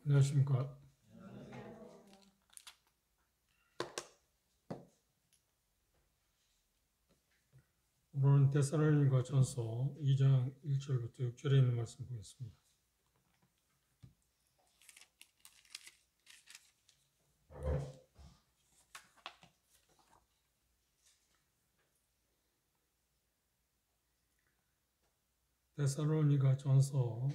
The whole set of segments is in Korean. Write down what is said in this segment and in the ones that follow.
안녕하십니까. 오늘은 데살로니가 전서 2장 1절부터 6절에 있는 말씀 보겠습니다. 데살로니가 전서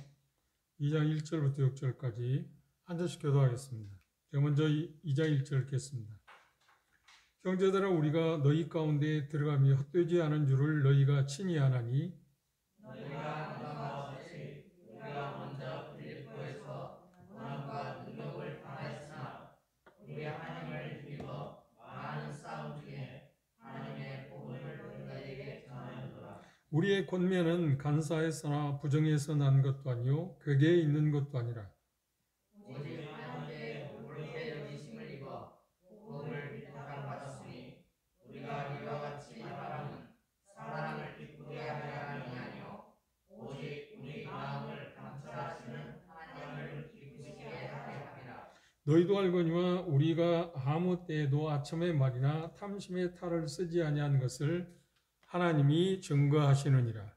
2장 1절부터 6절까지 한 절씩 교도하겠습니다. 제가 먼저 2장 1절 읽겠습니다. 형제들아, 우리가 너희 가운데 들어가며 헛되지 않은 줄을 너희가 친히 아나니 너희가 감당하듯이 우리가 먼저 빌립보에서 고난과 능력을 당하였으나 우리 하나님을 힘입어 많은 싸움 중에 하나님의 복음을 너희에게 전하였노라. 우리의 권면은 간사에서나 부정에서 난 것도 아니요 궤계에 있는 것도 아니라 오직 하나님의 옳게 여기심을 입어 복음을 비판받았으니 우리가 이와 같이 말하는 사람을 기쁘게 하려 함이 아니요 오직 우리 마음을 감찰하시는 하나님을 기쁘시게 하려 함이라. 너희도 알거니와 우리가 아무 때에도 아첨의 말이나 탐심의 탈을 쓰지 아니한 것을 하나님이 증거하시느니라.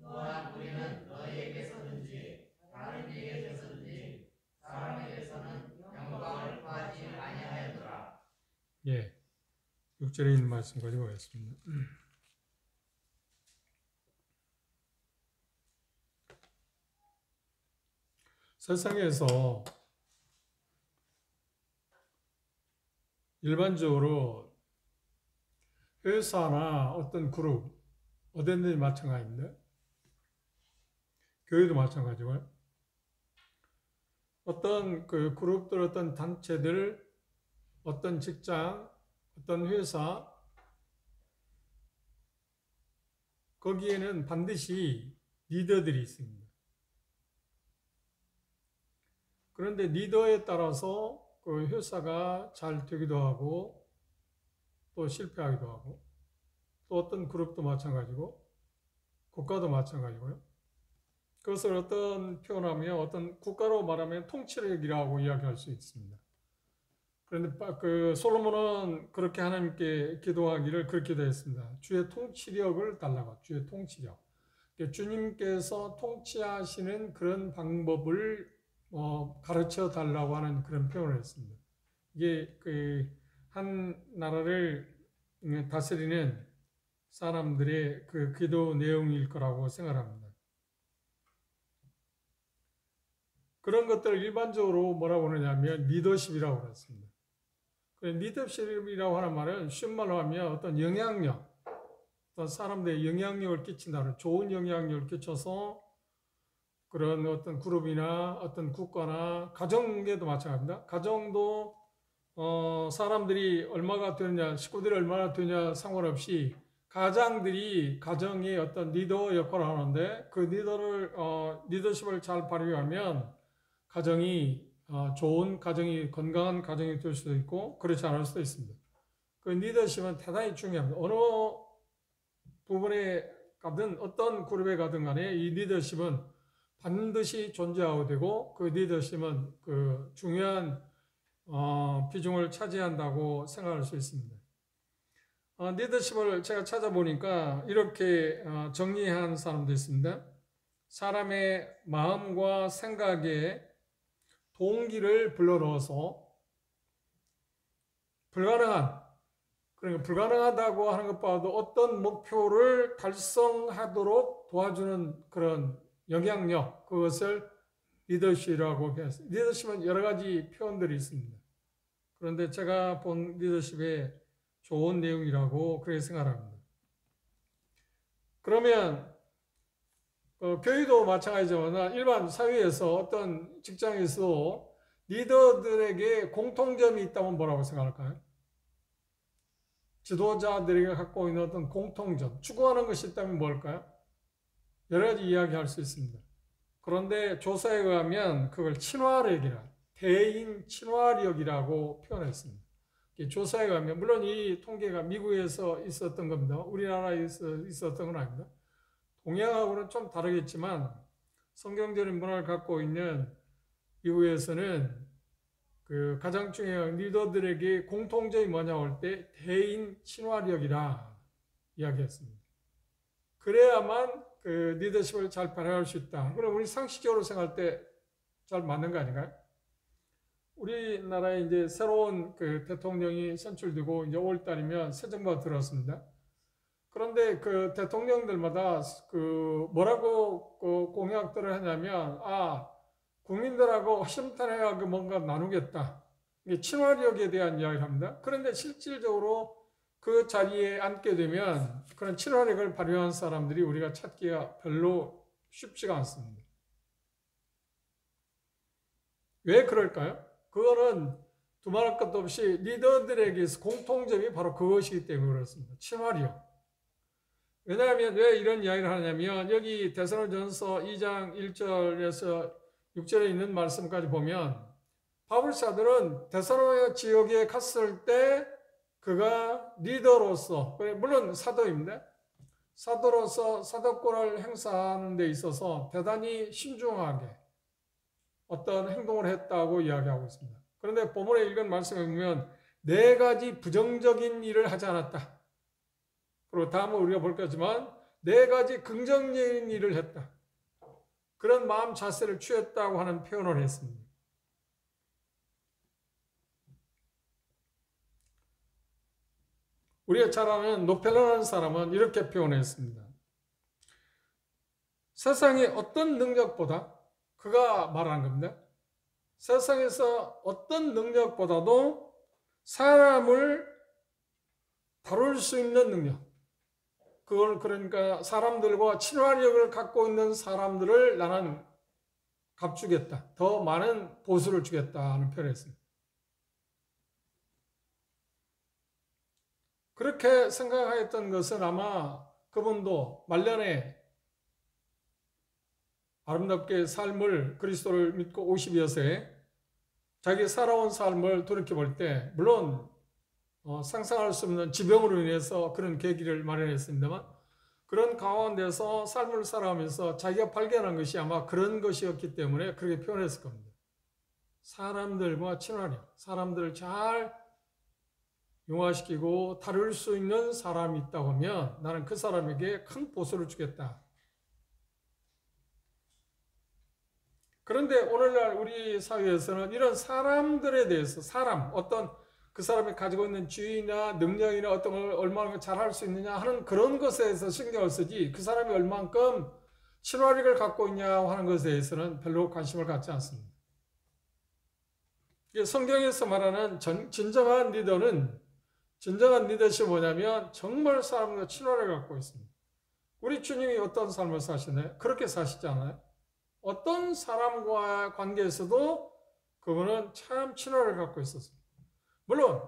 또한 우리는 너희에게서든지 다른 이에게서든지 사람에게서는 영광을 구하지 아니하였노라. 예, 6절에 있는 말씀까지 보겠습니다. 세상에서 일반적으로 회사나 어떤 그룹, 어딘지 마찬가지인데, 교회도 마찬가지고요. 어떤 그 그룹들, 어떤 단체들, 어떤 직장, 어떤 회사, 거기에는 반드시 리더들이 있습니다. 그런데 리더에 따라서 그 회사가 잘 되기도 하고, 또 실패하기도 하고, 또 어떤 그룹도 마찬가지고, 국가도 마찬가지고요. 그것을 어떤 표현하면, 어떤 국가로 말하면 통치력이라고 이야기할 수 있습니다. 그런데 그 솔로몬은 그렇게 하나님께 기도하기를 그렇게 되었습니다. 주의 통치력을 달라고, 주의 통치력. 주님께서 통치하시는 그런 방법을 가르쳐 달라고 하는 그런 표현을 했습니다. 이게 한 나라를 다스리는 사람들의 그 기도 내용일 거라고 생각합니다. 그런 것들을 일반적으로 뭐라고 하느냐면 리더십이라고 그랬습니다. 리더십이라고 하는 말은 쉬운 말로 하면 어떤 영향력, 어떤 사람들의 영향력을 끼친다는, 좋은 영향력을 끼쳐서 그런 어떤 그룹이나 어떤 국가나 가정에도 마찬가지입니다. 가정도 사람들이 얼마가 되느냐, 식구들이 얼마나 되느냐 상관없이 가장들이 가정의 어떤 리더 역할을 하는데, 그 리더십을 잘 발휘하면 가정이 좋은 가정이, 건강한 가정이 될 수도 있고 그렇지 않을 수도 있습니다. 그 리더십은 대단히 중요합니다. 어느 부분에 가든 어떤 그룹에 가든 간에 이 리더십은 반드시 존재하게 되고, 그 리더십은 그 중요한 비중을 차지한다고 생각할 수 있습니다. 리더십을 제가 찾아보니까 이렇게 정리한 사람도 있습니다. 사람의 마음과 생각에 동기를 불러넣어서 그러니까 불가능하다고 하는 것보다도 어떤 목표를 달성하도록 도와주는 그런 영향력, 그것을 리더십이라고 표현했습니다. 리더십은 여러 가지 표현들이 있습니다. 그런데 제가 본 리더십의 좋은 내용이라고 그렇게 생각합니다. 그러면 교회도 마찬가지지만 일반 사회에서 어떤 직장에서 리더들에게 공통점이 있다면 뭐라고 생각할까요? 지도자들에게 갖고 있는 어떤 공통점, 추구하는 것이 있다면 뭘까요? 여러 가지 이야기할 수 있습니다. 그런데 조사에 의하면 그걸 친화력이라, 대인 친화력이라고 표현했습니다. 조사에 의하면, 물론 이 통계가 미국에서 있었던 겁니다. 우리나라에서 있었던 건 아닙니다. 동양하고는 좀 다르겠지만 성경적인 문화를 갖고 있는 이후에서는 그 가장 중요한 리더들에게 공통점이 뭐냐고 할 때 대인 친화력이라 이야기했습니다. 그래야만 그 리더십을 잘 발휘할 수 있다. 그럼 우리 상식적으로 생각할 때 잘 맞는 거 아닌가요? 우리나라에 이제 새로운 그 대통령이 선출되고 이제 5월 달이면 새 정부가 들어왔습니다. 그런데 그 대통령들마다 그 뭐라고 그 공약들을 하냐면 국민들하고 허심탄회하게 뭔가 나누겠다. 이게 친화력에 대한 이야기를 합니다. 그런데 실질적으로 그 자리에 앉게 되면 그런 친화력을 발휘한 사람들이 우리가 찾기가 별로 쉽지가 않습니다. 왜 그럴까요? 그거는 두말할 것도 없이 리더들에게서 공통점이 바로 그것이기 때문에 그렇습니다. 친화력. 왜냐하면 왜 이런 이야기를 하냐면 여기 데살로니가전서 2장 1절에서 6절에 있는 말씀까지 보면 바울사들은 데살로니가 지역에 갔을 때 그가 리더로서, 물론 사도입니다. 사도로서 사도권을 행사하는 데 있어서 대단히 신중하게 어떤 행동을 했다고 이야기하고 있습니다. 그런데 본문에 읽은 말씀에 보면 4가지 부정적인 일을 하지 않았다. 그리고 다음은 우리가 볼 거지만 4가지 긍정적인 일을 했다. 그런 마음 자세를 취했다고 하는 표현을 했습니다. 우리가 잘 아는 노펠러라는 사람은 이렇게 표현했습니다. 세상의 어떤 능력보다 그가 말하는 겁니다. 세상에서 어떤 능력보다도 사람을 다룰 수 있는 능력, 그걸 그러니까 사람들과 친화력을 갖고 있는 사람들을 나는 값주겠다. 더 많은 보수를 주겠다 하는 표현을 했습니다. 그렇게 생각했던 것은 아마 그분도 말년에 아름답게 삶을 그리스도를 믿고 50여세에 자기 살아온 삶을 돌이켜볼 때 물론 상상할 수 없는 지병으로 인해서 그런 계기를 마련했습니다만 그런 가운데서 삶을 살아가면서 자기가 발견한 것이 아마 그런 것이었기 때문에 그렇게 표현했을 겁니다. 사람들과 친화력, 사람들을 잘 융화시키고 다룰 수 있는 사람이 있다고 하면 나는 그 사람에게 큰 보수를 주겠다. 그런데 오늘날 우리 사회에서는 이런 사람들에 대해서 어떤 그 사람이 가지고 있는 지위나 능력이나 어떤 걸 얼마나 잘할 수 있느냐 하는 그런 것에 대해서 신경을 쓰지 그 사람이 얼만큼 친화력을 갖고 있냐 하는 것에 대해서는 별로 관심을 갖지 않습니다. 성경에서 말하는 진정한 리더십이 뭐냐면 정말 사람과 친화력을 갖고 있습니다. 우리 주님이 어떤 삶을 사시나요? 그렇게 사시지 않아요? 어떤 사람과의 관계에서도 그분은 참 친화를 갖고 있었습니다. 물론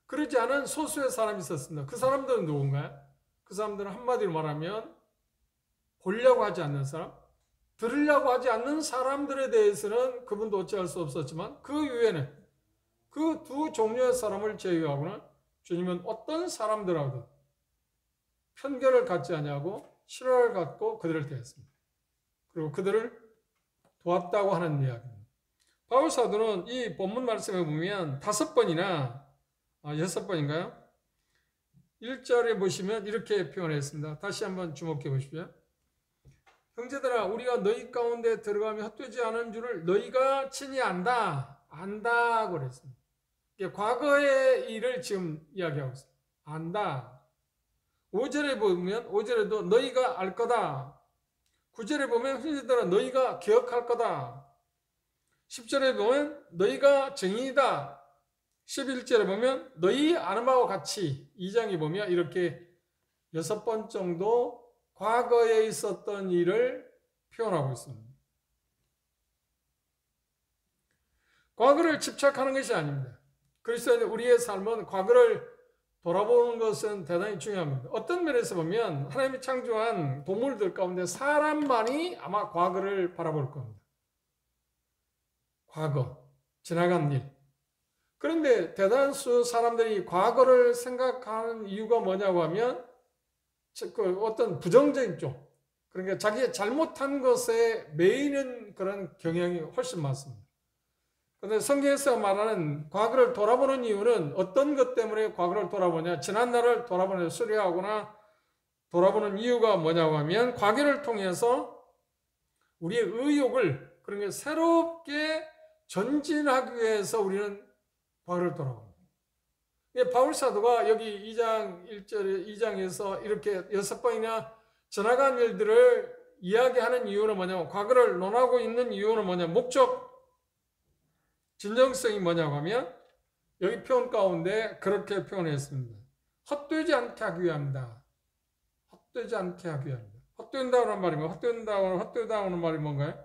그러지 않은 소수의 사람이 있었습니다. 그 사람들은 누군가요? 그 사람들은 한마디로 말하면 보려고 하지 않는 사람, 들으려고 하지 않는 사람들에 대해서는 그분도 어찌할 수 없었지만 그 이외에는 그 두 종류의 사람을 제외하고는 주님은 어떤 사람들하고도 편견을 갖지 아니하고 친화를 갖고 그들을 대했습니다. 그리고 그들을 도왔다고 하는 이야기입니다. 바울 사도는 이 본문 말씀에 보면 5번이나 6번인가요? 1절에 보시면 이렇게 표현했습니다. 다시 한번 주목해 보십시오. 형제들아 우리가 너희 가운데 들어가며 헛되지 않은 줄을 너희가 친히 안다고 그랬습니다. 과거의 일을 지금 이야기하고 있습니다. 안다. 5절에 보면 5절에도 너희가 알 거다. 9절에 보면 형제들아 너희가 기억할 거다. 10절에 보면 너희가 증인이다. 11절에 보면 너희 아는 바와 같이 2장에 보면 이렇게 6번 정도 과거에 있었던 일을 표현하고 있습니다. 과거를 집착하는 것이 아닙니다. 그래서 우리의 삶은 과거를 돌아보는 것은 대단히 중요합니다. 어떤 면에서 보면 하나님이 창조한 동물들 가운데 사람만이 아마 과거를 바라볼 겁니다. 과거, 지나간 일. 그런데 대다수 사람들이 과거를 생각하는 이유가 뭐냐고 하면 그 어떤 부정적인 쪽, 그러니까 자기의 잘못한 것에 매이는 그런 경향이 훨씬 많습니다. 그런데 성경에서 말하는 과거를 돌아보는 이유는 어떤 것 때문에 과거를 돌아보냐? 지난날을 돌아보는 수리하거나 돌아보는 이유가 뭐냐고 하면 과거를 통해서 우리의 의욕을 그러니까 새롭게 전진하기 위해서 우리는 과거를 돌아봅니다. 바울 사도가 여기 2장 1절 2장에서 이렇게 6번이나 지나간 일들을 이야기하는 이유는 뭐냐면 과거를 논하고 있는 이유는 뭐냐면 목적 진정성이 뭐냐고 하면 여기 표현 가운데 그렇게 표현했습니다. 헛되지 않게 하기 위함이다. 헛되지 않게 하기 위함이다. 헛된다는 말이 뭐야? 헛되다는 말이 뭔가요?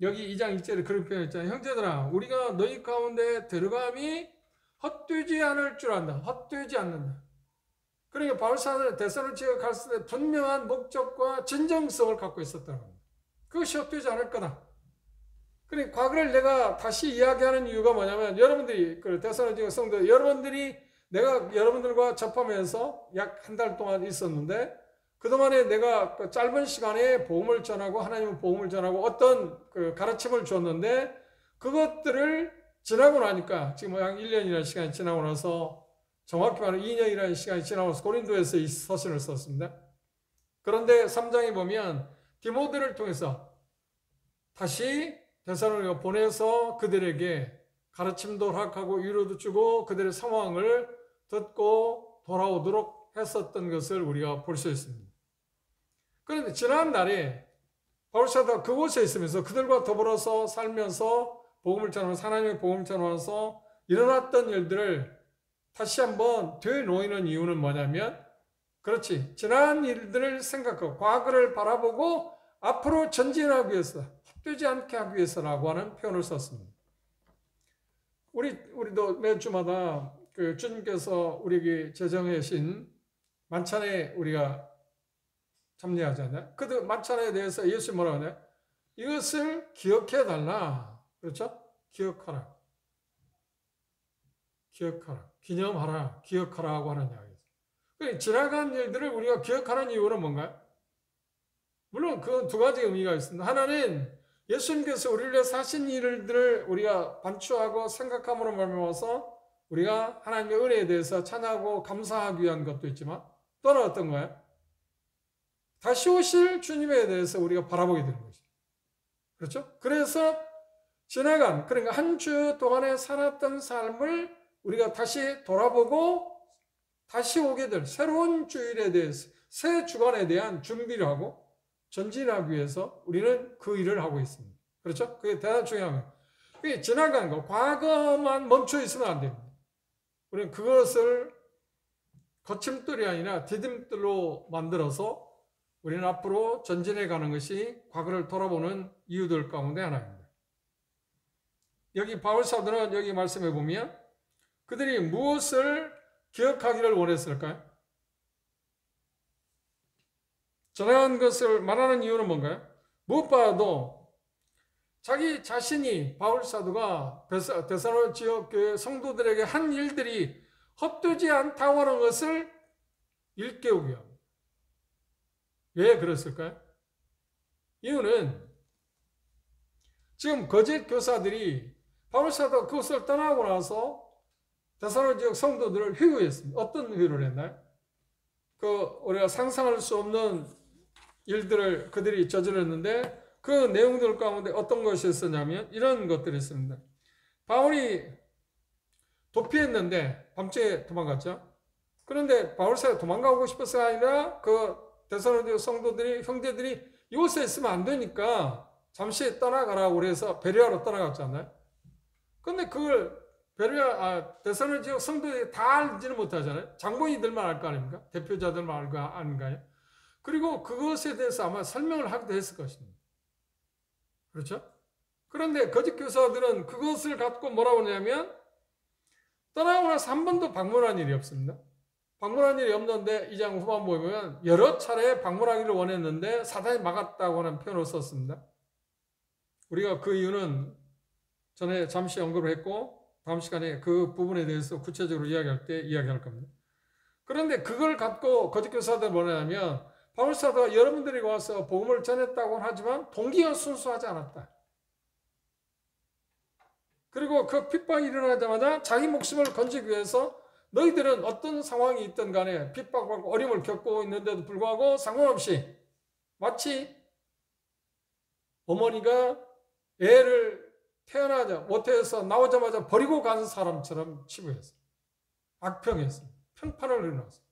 여기 2장 1절에 그런 표현했잖아요. 형제들아 우리가 너희 가운데 들어감이 헛되지 않을 줄 안다. 헛되지 않는다. 그러니까 바울 사도는 데살로니가 갔을 때 분명한 목적과 진정성을 갖고 있었다는 겁니다. 그것이 헛되지 않을 거다. 그러니까 과거를 내가 다시 이야기하는 이유가 뭐냐면 여러분들이 그 데살로니가 성도 여러분들이 내가 여러분들과 접하면서 약 한 달 동안 있었는데 그동안에 내가 그 짧은 시간에 복음을 전하고 하나님의 복음을 전하고 어떤 그 가르침을 줬는데 그것들을 지나고 나니까 지금 한 1년이라는 시간이 지나고 나서 정확히 말하면 2년이라는 시간이 지나고 나서 고린도에서 이 서신을 썼습니다. 그런데 3장에 보면 디모데를 통해서 다시 데살로니가 보내서 그들에게 가르침도 허락하고 위로도 주고 그들의 상황을 듣고 돌아오도록 했었던 것을 우리가 볼 수 있습니다. 그런데 지난 날에 바울 사도가 그곳에 있으면서 그들과 더불어서 살면서 복음을 전하면서 하나님의 복음을 전하면서 일어났던 일들을 다시 한번 되놓이는 이유는 뭐냐면 그렇지 지난 일들을 생각하고 과거를 바라보고 앞으로 전진하기 위해서 헛되지 않게 하기 위해서라고 하는 표현을 썼습니다. 우리도 매주마다 그 주님께서 우리에게 제정해 주신 만찬에 우리가 참여하잖아요. 그 만찬에 대해서 예수 뭐라고 하냐? 이것을 기억해 달라. 그렇죠? 기억하라. 기억하라. 기념하라. 기억하라고 하는 이야기죠. 그러니까 지나간 일들을 우리가 기억하는 이유는 뭔가요? 물론 그 두 가지 의미가 있습니다. 하나는 예수님께서 우리를 위해서 하신 일들을 우리가 반추하고 생각함으로 말미암아서 우리가 하나님의 은혜에 대해서 찬양하고 감사하기 위한 것도 있지만 또는 어떤 거예요? 다시 오실 주님에 대해서 우리가 바라보게 되는 것이죠. 그렇죠? 그래서 지나간 그러니까 한 주 동안에 살았던 삶을 우리가 다시 돌아보고 다시 오게 될 새로운 주일에 대해서 새 주간에 대한 준비를 하고 전진하기 위해서 우리는 그 일을 하고 있습니다. 그렇죠? 그게 대단히 중요한 거예요. 그게 지나간 거, 과거만 멈춰 있으면 안 됩니다. 우리는 그것을 거침돌이 아니라 디딤돌로 만들어서 우리는 앞으로 전진해 가는 것이 과거를 돌아보는 이유들 가운데 하나입니다. 여기 바울 사도는 여기 말씀해 보면 그들이 무엇을 기억하기를 원했을까요? 전한 것을 말하는 이유는 뭔가요? 무엇보다도 자기 자신이 바울 사도가 데살로니가 지역 교회 성도들에게 한 일들이 헛되지 않다고 하는 것을 일깨우기 위함. 왜 그랬을까요? 이유는 지금 거짓 교사들이 바울 사도가 그것을 떠나고 나서 데살로니가 지역 성도들을 회유했습니다. 어떤 회유를 했나요? 우리가 상상할 수 없는 일들을 그들이 저질렀는데 그 내용들 가운데 어떤 것이 있었냐면 이런 것들이 있습니다. 바울이 도피했는데 밤중에 도망갔죠. 그런데 바울 사도가 도망가고 싶어서가 아니라 그 데살로니가 성도들이 형제들이 이곳에 있으면 안 되니까 잠시 떠나가라고 그래서 베레아로 떠나갔잖아요. 그런데 그걸 데살로니가 지역 성도들이 다 알지는 못하잖아요. 장본인들만 알 거 아닙니까? 대표자들만 알 거 아닌가요? 그리고 그것에 대해서 아마 설명을 하기도 했을 것입니다. 그렇죠? 그런데 거짓 교사들은 그것을 갖고 뭐라고 하냐면 떠나고 나서 한 번도 방문한 일이 없습니다. 방문한 일이 없는데 2장 후반 보면 여러 차례 방문하기를 원했는데 사단이 막았다고 하는 표현을 썼습니다. 우리가 그 이유는 전에 잠시 언급을 했고 다음 시간에 그 부분에 대해서 구체적으로 이야기할 때 이야기할 겁니다. 그런데 그걸 갖고 거짓 교사들은 뭐냐면 바울사도가 여러분들이 와서 복음을 전했다고는 하지만 동기가 순수하지 않았다. 그리고 그 핍박이 일어나자마자 자기 목숨을 건지기 위해서 너희들은 어떤 상황이 있든 간에 핍박받고 어려움을 겪고 있는데도 불구하고 상관없이 마치 어머니가 애를 태어나자 못해서 나오자마자 버리고 간 사람처럼 치부했어요. 악평했어요. 평판을 일어났어요.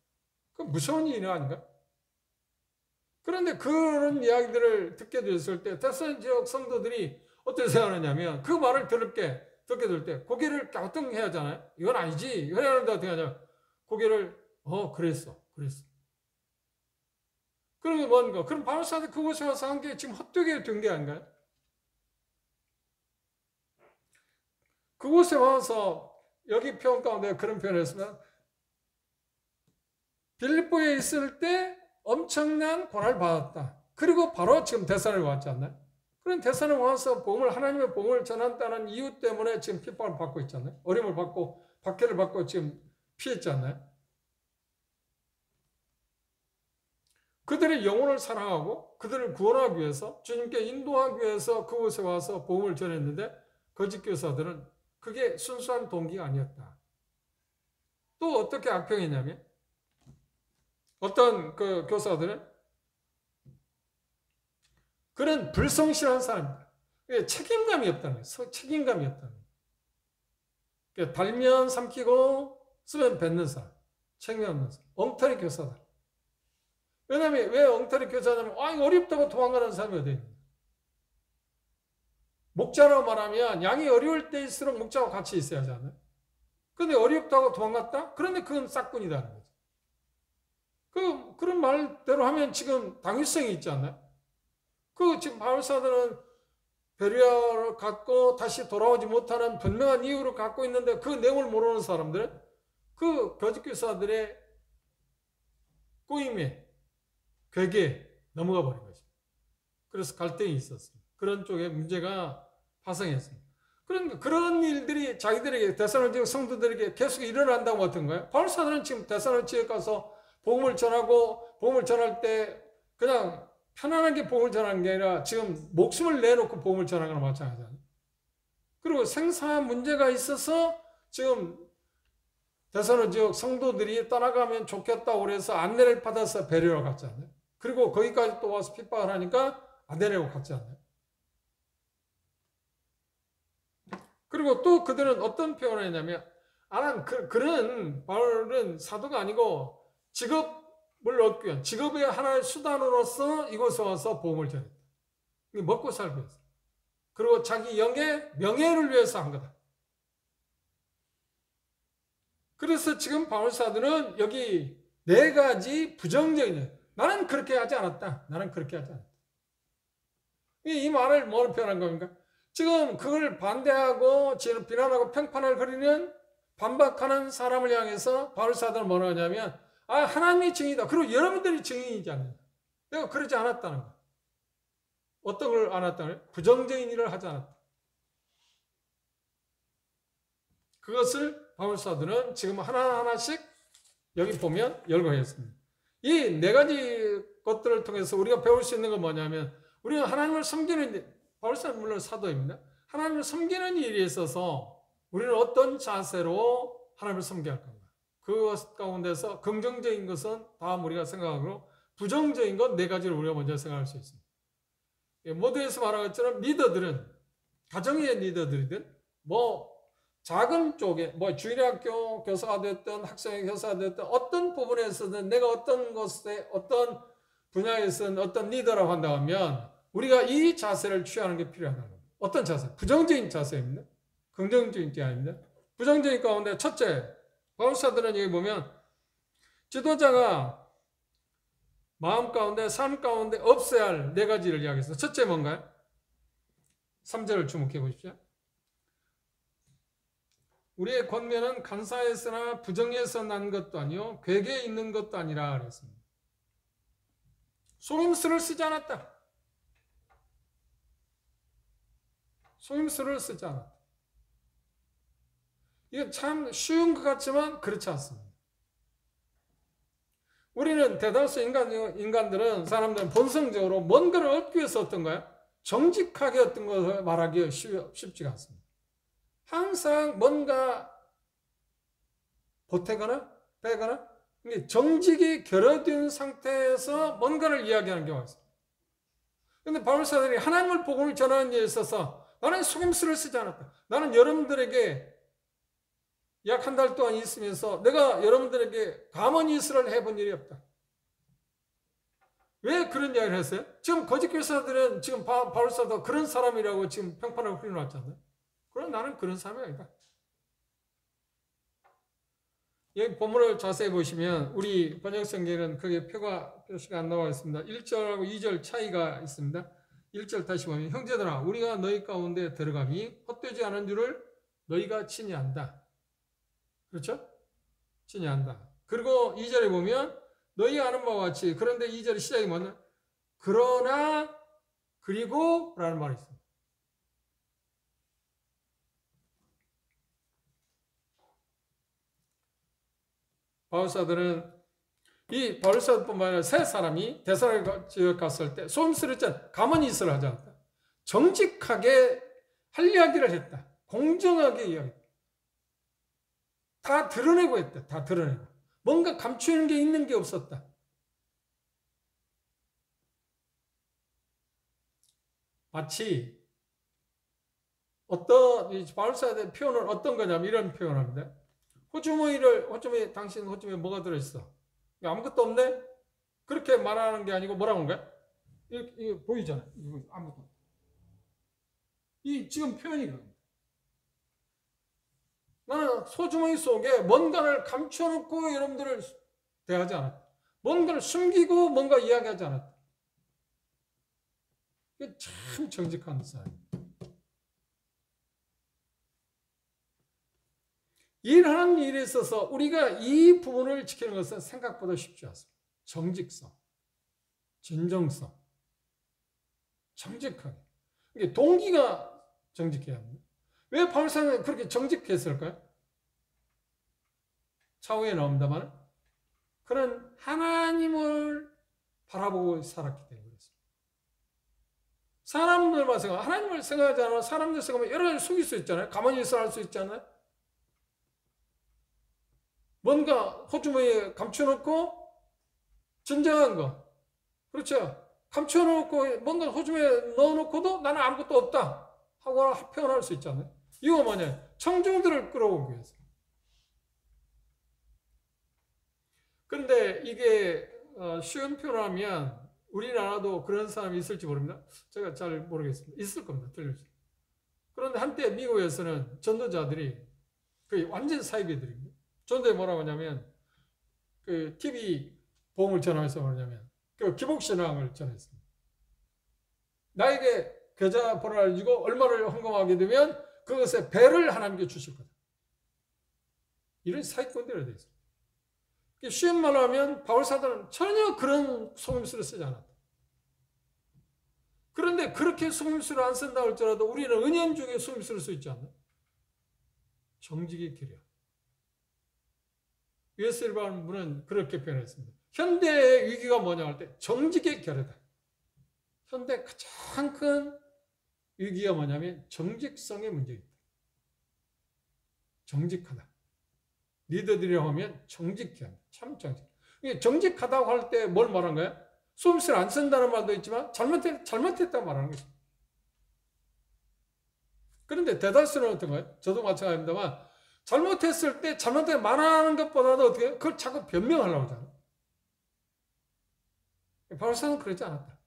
그 무서운 일이 아닌가? 그런데 그런 이야기들을 듣게 됐을 때 데살로니가 지역 성도들이 어떻게 생각하냐면 그 말을 듣게 될 때 고개를 갸우뚱해야 하잖아요. 이건 아니지. 이건 하는데 어떻게 하냐. 고개를 그랬어. 그러면 뭔가 그럼 바울사도 그곳에 와서 한 게 지금 헛되게 된 게 아닌가요? 그곳에 와서 여기 표현 가운데 그런 표현을 했으면 빌립보에 있을 때 엄청난 고난을 받았다. 그리고 바로 지금 데살로니가 왔지 않나요? 그런 데살로니가 와서 하나님의 복음을 전한다는 이유 때문에 지금 핍박을 받고 있잖아요. 어려움을 받고 박해를 받고 지금 피했지 않나요? 그들의 영혼을 사랑하고 그들을 구원하기 위해서 주님께 인도하기 위해서 그곳에 와서 복음을 전했는데 거짓 교사들은 그게 순수한 동기가 아니었다. 또 어떻게 악평했냐면 어떤 그 교사들은 그런 불성실한 사람입니다. 책임감이 없다는 거예요. 책임감이 없다는 거예요. 달면 삼키고 쓰면 뱉는 사람. 책임 없는 사람. 엉터리 교사다. 왜냐하면 왜 엉터리 교사냐면 어렵다고 도망가는 사람이 어디 있는 거예요. 목자라고 말하면 양이 어려울 때일수록 목자와 같이 있어야 하잖아요. 그런데 어렵다고 도망갔다? 그런데 그건 싹군이다는 거죠. 그런 말대로 하면 지금 당위성이 있지 않나요? 지금 바울사들은 베레아를 갖고 다시 돌아오지 못하는 분명한 이유를 갖고 있는데 그 내용을 모르는 사람들은 그 거짓교사들의 꼬임에 괴계에 넘어가 버린 거죠. 그래서 갈등이 있었습니다. 그런 쪽에 문제가 파생했습니다. 그런 일들이 자기들에게 데살로니가 지역 성도들에게 계속 일어난다고 어떤가요? 바울사들은 지금 데살로니가 지역에 가서 복음을 전하고 복음을 전할 때 그냥 편안하게 복음을 전하는 게 아니라 지금 목숨을 내놓고 복음을 전하는 거나 마찬가지잖아요. 그리고 생사한 문제가 있어서 지금 데살로니가 지역 성도들이 떠나가면 좋겠다고 그래서 안내를 받아서 베레아로 갔잖아요. 그리고 거기까지 또 와서 핍박을 하니까 안 내려고 갔지 않나요? 그리고 또 그들은 어떤 표현을 했냐면 그런 바울은 사도가 아니고 직업을 얻기 위한 직업의 하나의 수단으로서 이곳에 와서 복음을 전했다. 먹고 살기 위해서. 그리고 자기 영의 명예를 위해서 한 거다. 그래서 지금 바울사들은 여기 4가지 부정적인 나는 그렇게 하지 않았다. 나는 그렇게 하지 않았다. 이 말을 뭐로 표현한 겁니까? 지금 그걸 반대하고 지금 비난하고 평판을 그리는 반박하는 사람을 향해서 바울사들은 뭐라 하냐면 하나님이 증인이다. 그리고 여러분들이 증인이지 않느냐. 내가 그러지 않았다는 거야. 어떤 걸 안 했다는 거야? 부정적인 일을 하지 않았다. 그것을 바울사들은 지금 하나하나씩 여기 보면 열거했습니다. 이 4가지 것들을 통해서 우리가 배울 수 있는 건 뭐냐면 우리가 하나님을 섬기는 바울사는 물론 사도입니다. 하나님을 섬기는 일에 있어서 우리는 어떤 자세로 하나님을 섬겨야 할 건가. 그 가운데서 긍정적인 것은 다음 우리가 생각하고 부정적인 건 4가지를 우리가 먼저 생각할 수 있습니다. 모두에서 말한 것처럼 리더들은 가정의 리더들이든 작은 쪽에 주일학교 교사가 됐든 학생의 교사가 됐든 어떤 부분에서든 내가 어떤 것에 어떤 분야에서는 어떤 리더라고 한다면 우리가 이 자세를 취하는 게 필요하다는 겁니다. 어떤 자세? 부정적인 자세입니다. 긍정적인 게 아닙니다. 부정적인 가운데 첫째, 바울사들은 여기 보면 지도자가 마음 가운데 삶 가운데 없어야 할 4가지를 이야기했어요. 첫째 뭔가요? 3절을 주목해 보십시오. 우리의 권면은 간사에서나 부정에서 난 것도 아니요 괴계에 있는 것도 아니라 그랬습니다. 속임수를 쓰지 않았다. 속임수를 쓰지 않았다. 이게 참 쉬운 것 같지만 그렇지 않습니다. 우리는 대다수 인간들은, 사람들은 본성적으로 뭔가를 얻기 위해서 어떤 거야? 정직하게 어떤 것을 말하기 쉽지가 않습니다. 항상 뭔가 보태거나 빼거나, 정직이 결여된 상태에서 뭔가를 이야기하는 경우가 있어요. 그런데 바울사들이 하나님을 복음을 전하는 일에 있어서 나는 속임수를 쓰지 않았다. 나는 여러분들에게 약 한 달 동안 있으면서 내가 여러분들에게 가문이스를 해본 일이 없다. 왜 그런 이야기를 했어요? 지금 거짓 교사들은 지금 바울사도 그런 사람이라고 지금 평판을 흘려놨잖아요. 그럼 나는 그런 사람이 아니다. 여기 본문을 자세히 보시면 우리 번역성경에는 그게 표시가 안 나와 있습니다. 1절하고 2절 차이가 있습니다. 1절 다시 보면 형제들아 우리가 너희 가운데 들어감이 헛되지 않은 줄을 너희가 친히 안다. 그렇죠? 친히 안다. 그리고 2절에 보면 너희 아는 바와 같이, 그런데 2절의 시작이 뭐냐? 그러나 그리고 라는 말이 있습니다. 바울사들은 이 바울사뿐만 아니라 세 사람이 데살로니가 지역 갔을 때 소임수를 했잖아. 가문이스를 하지 않았다. 정직하게 할 이야기를 했다. 공정하게 이야기했다. 다 드러내고 했다. 다 드러내고. 뭔가 감추는 게 있는 게 없었다. 마치 바울사의 표현은 어떤 거냐면 이런 표현을 합니다. 당신 호주머니에 뭐가 들어있어? 아무것도 없네? 그렇게 말하는 게 아니고 뭐라고 하는 거야? 이거 보이잖아. 이거 아무것도 없다. 이 지금 표현이 그럽니다. 나는 소주머니 속에 뭔가를 감춰놓고 여러분들을 대하지 않았다. 뭔가를 숨기고 뭔가 이야기하지 않았다. 이게 참 정직한 사람. 일하는 일에 있어서 우리가 이 부분을 지키는 것은 생각보다 쉽지 않습니다. 정직성, 진정성, 정직하게. 이게 동기가 정직해야 합니다. 왜 바울사는 그렇게 정직했을까요? 차후에 나옵니다만 그는 하나님을 바라보고 살았기 때문에 그렇습니다. 사람들만 생각, 하나님을 생각하지 않아 사람들 생각하면 여러 가지 속일 수 있잖아요. 가만히 있어 할 수 있잖아요. 뭔가 호주머니에 감춰놓고 진정한 거, 그렇죠? 감춰놓고 뭔가 호주머니에 넣어놓고도 나는 아무것도 없다 하고 표현할 수 있잖아요. 이거 뭐냐? 청중들을 끌어오기 위해서. 그런데 이게 쉬운 표현하면 우리나라도 그런 사람이 있을지 모릅니다. 제가 잘 모르겠습니다. 있을 겁니다. 틀릴지. 그런데 한때 미국에서는 전도자들이 거의 완전 사이비들입니다. 전도에 뭐라고 하냐면 그 TV 복음을 전하면서 뭐냐면 그 기복신앙을 전했습니다. 나에게 계좌 번호를 주고 얼마를 헌금하게 되면 그것에 배를 하나님께 주실 거다. 이런 사기꾼들이 되어 있습니다. 쉬운 말로 하면 바울사도는 전혀 그런 속임수를 쓰지 않았다. 그런데 그렇게 속임수를 안 쓴다 할지라도 우리는 은연중에 속임수를 쓰고 있지 않나? 정직이 길이야. U.S. 일반문은 그렇게 표현했습니다. 현대의 위기가 뭐냐 할 때 정직의 결여다. 현대 가장 큰 위기가 뭐냐면 정직성의 문제입니다. 정직하다. 리더들이라고 하면 정직해야 합니다. 참 정직. 정직하다고 할 때 뭘 말한 거야? 속임수를 안 쓴다는 말도 있지만 잘못했다고 말하는 것입니다. 그런데 대다수는 어떤 거예요? 저도 마찬가지입니다만 잘못했을 때 잘못된 말하는 것보다도 어떻게 해요? 그걸 자꾸 변명하려고 하잖아요. 바울사는 그러지 않았다.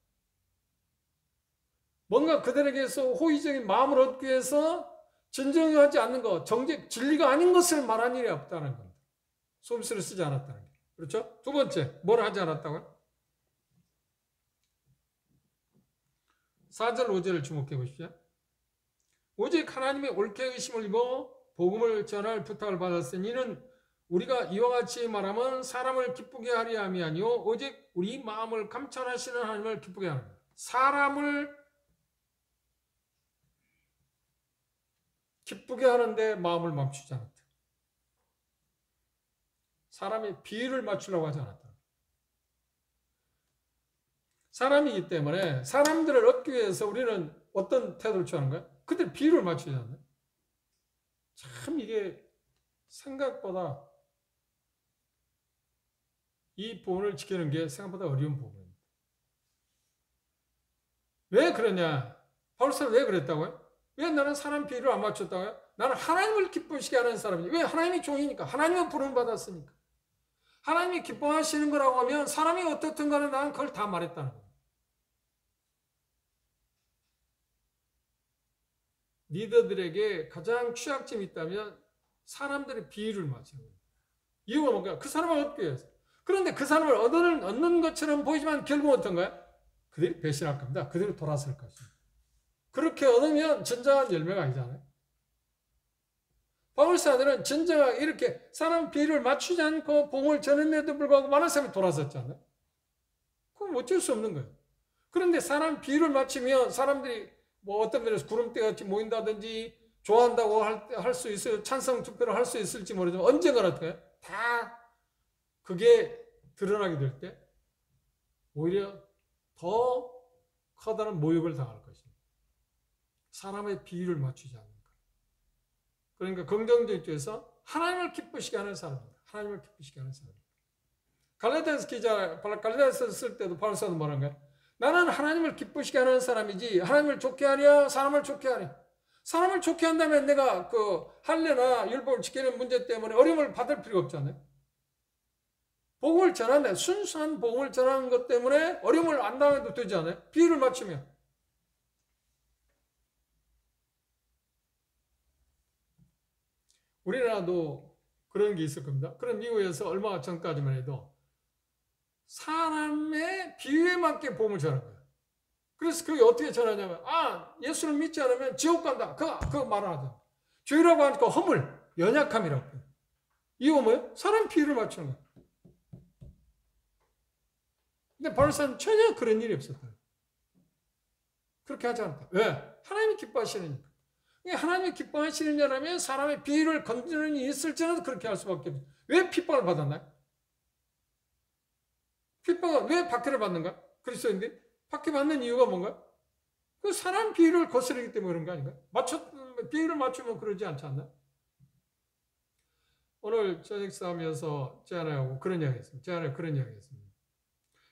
뭔가 그들에게서 호의적인 마음을 얻기 위해서 진정하지 않는 것, 정직, 진리가 아닌 것을 말한 일이 없다는 겁니다. 속임수를 쓰지 않았다는 게. 그렇죠? 두 번째, 뭘 하지 않았다고요? 4절, 5절을 주목해 보십시오. 오직 하나님의 옳게 의심을 입어 복음을 전할 부탁을 받았으니 이는 우리가 이와 같이 말하면 사람을 기쁘게 하려 함이 아니요 오직 우리 마음을 감찰하시는 하나님을 기쁘게 하는 거예요. 사람을 기쁘게 하는데 마음을 멈추지 않았다. 사람의 비위를 맞추려고 하지 않았다. 사람이기 때문에 사람들을 얻기 위해서 우리는 어떤 태도를 취하는 거야? 그들 비율을 맞추지 않나요? 참 이게 생각보다 이 본을 지키는 게 생각보다 어려운 부분입니다. 왜 그러냐? 바울사는 왜 그랬다고요? 왜 나는 사람 비율을 안 맞췄다고요? 나는 하나님을 기쁘시게 하는 사람이지. 왜? 하나님이 종이니까. 하나님은 부름을 받았으니까. 하나님이 기뻐하시는 거라고 하면 사람이 어떻든 간에 나는 그걸 다 말했다는 거예요. 리더들에게 가장 취약점이 있다면 사람들의 비율을 맞추는 거예요. 이유가 뭔가? 그 사람을 얻기 위해서. 그런데 그 사람을 얻는 것처럼 보이지만 결국 어떤가요? 그들이 배신할 겁니다. 그들이 돌아설 것입니다. 그렇게 얻으면 진정한 열매가 아니잖아요. 바울사들은 진정한 이렇게 사람 비율을 맞추지 않고 복음을 전했는데도 불구하고 많은 사람이 돌아섰잖아요. 그건 어쩔 수 없는 거예요. 그런데 사람 비율을 맞추면 사람들이 뭐 어떤 면에서 구름대 같이 모인다든지 좋아한다고 할 수 있어요. 찬성 투표를 할 수 있을지 모르지만 언젠가는 어떻게 해요? 다 그게 드러나게 될 때 오히려 더 커다란 모욕을 당할 것입니다. 사람의 비율을 맞추지 않는 것. 그러니까 긍정적인 쪽에서 하나님을 기쁘시게 하는 사람입니다. 하나님을 기쁘시게 하는 사람입니다. 갈라디아서 쓸 때도 바울사도 뭐라는 거예요? 나는 하나님을 기쁘시게 하는 사람이지 하나님을 좋게 하랴 사람을 좋게 하랴. 사람을 좋게 한다면 내가 그 할례나 율법을 지키는 문제 때문에 어려움을 받을 필요가 없잖아요. 복음을 전하는데 순수한 복음을 전하는 것 때문에 어려움을 안 당해도 되지 않아요? 비율을 맞추면. 우리나라도 그런 게 있을 겁니다. 그런 미국에서 얼마 전까지만 해도 사람의 비유에 맞게 복음을 전하는 거예요. 그래서 그게 어떻게 전하냐면 예수를 믿지 않으면 지옥 간다. 그거 말을 하죠. 죄라고 하니까 허물, 연약함이라고 해요. 이거 뭐예요? 사람 비유를 맞추는 거예요. 근데 바울사는 전혀 그런 일이 없었다. 그렇게 하지 않다. 왜? 하나님이 기뻐하시니까. 하나님이 기뻐하시느냐라면 사람의 비위를 건드리는 일이 있을지라도 그렇게 할 수밖에 없어요. 왜 핍박을 받았나요? 핍박은 왜 박해를 받는가? 그리스도인들이 박해받는 이유가 뭔가? 그 사람 비위를 거스르기 때문에 그런 거 아닌가요? 비위를 맞추면 그러지 않지 않나? 오늘 저녁 싸움에서 제안하고 그런 이야기 했습니다. 제안하고 그런 이야기 했습니다.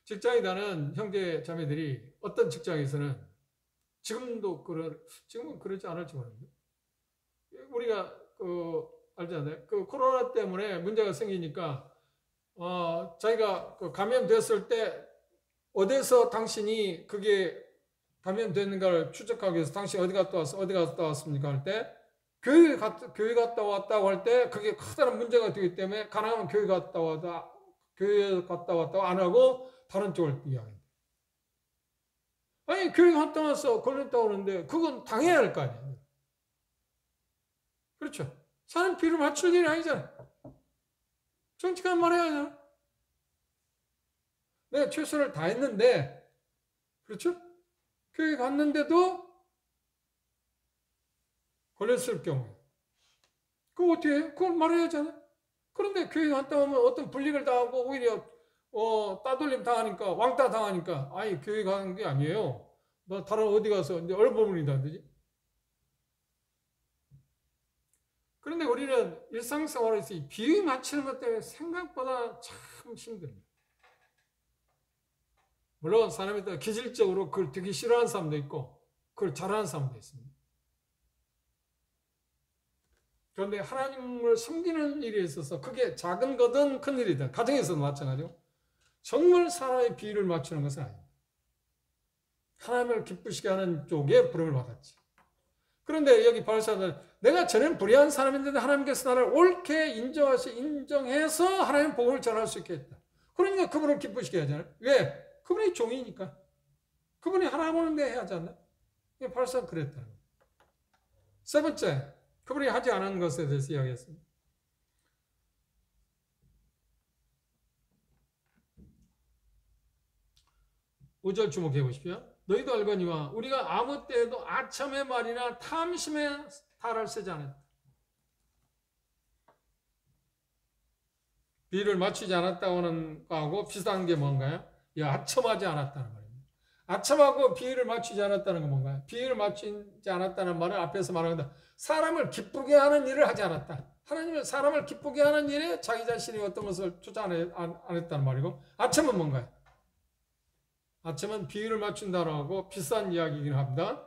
직장에 다는 형제 자매들이 어떤 직장에서는 지금은 그러지 않을지 모르겠는데. 우리가, 알잖아요. 코로나 때문에 문제가 생기니까, 자기가 감염됐을 때, 어디서 당신이 그게 감염됐는가를 추적하기 위해서 당신이 어디 갔다 왔습니까? 할 때, 교회 갔다 왔다고 할 때, 그게 커다란 문제가 되기 때문에, 가능하면 교회 갔다 왔다고 안 하고, 다른 쪽을 이야기합니다. 아니, 교회 갔다 와서 걸렸다고 하는데, 그건 당해야 할 거 아니에요. 그렇죠. 사람 비를 맞출 일이 아니잖아. 정직한 말 해야 하잖아. 내가 최선을 다했는데, 그렇죠? 교회 갔는데도 걸렸을 경우에. 그거 어떻게 해요? 그걸 말해야 하잖아. 그런데 교회 갔다 오면 어떤 불이익을 당하고 오히려 따돌림 당하니까, 왕따 당하니까, 아니, 교회 가는 게 아니에요. 너 다른 어디 가서 이제 얼버무린다 안 되지? 그런데 우리는 일상생활에서 이 비유 맞추는 것 때문에 생각보다 참 힘듭니다. 물론 사람이 다 기질적으로 그걸 되게 싫어하는 사람도 있고, 그걸 잘하는 사람도 있습니다. 그런데 하나님을 섬기는 일에 있어서 그게 작은 거든 큰 일이든, 가정에서도 마찬가지고, 정말 사람의 비유를 맞추는 것은 아닙니다. 하나님을 기쁘시게 하는 쪽에 부름을 받았지. 그런데 여기 바울사는 내가 전엔 불의한 사람인데 하나님께서 나를 옳게 인정해서 하나님 복음을 전할 수 있게 했다. 그러니까 그분을 기쁘시게 하잖아요. 왜? 그분이 종이니까. 그분이 하나님 오는데 해야 하지 않나? 바울사는 그랬다는 거예요. 세 번째, 그분이 하지 않은 것에 대해서 이야기했습니다. 5절 주목해 보십시오. 너희도 알거니와 우리가 아무 때에도 아첨의 말이나 탐심의 탈을 쓰지 않았다. 비를 맞추지 않았다고 하는 거하고 비슷한 게 뭔가요? 아첨하지 않았다는 말입니다. 아첨하고 비위를 맞추지 않았다는 건 뭔가요? 비위를 맞추지 않았다는 말은 앞에서 말한다. 사람을 기쁘게 하는 일을 하지 않았다. 하나님은 사람을 기쁘게 하는 일에 자기 자신이 어떤 것을 투자 안 했다는 말이고, 아첨은 뭔가요? 아첨은 비위를 맞춘다고 하고 비싼 이야기이긴 합니다.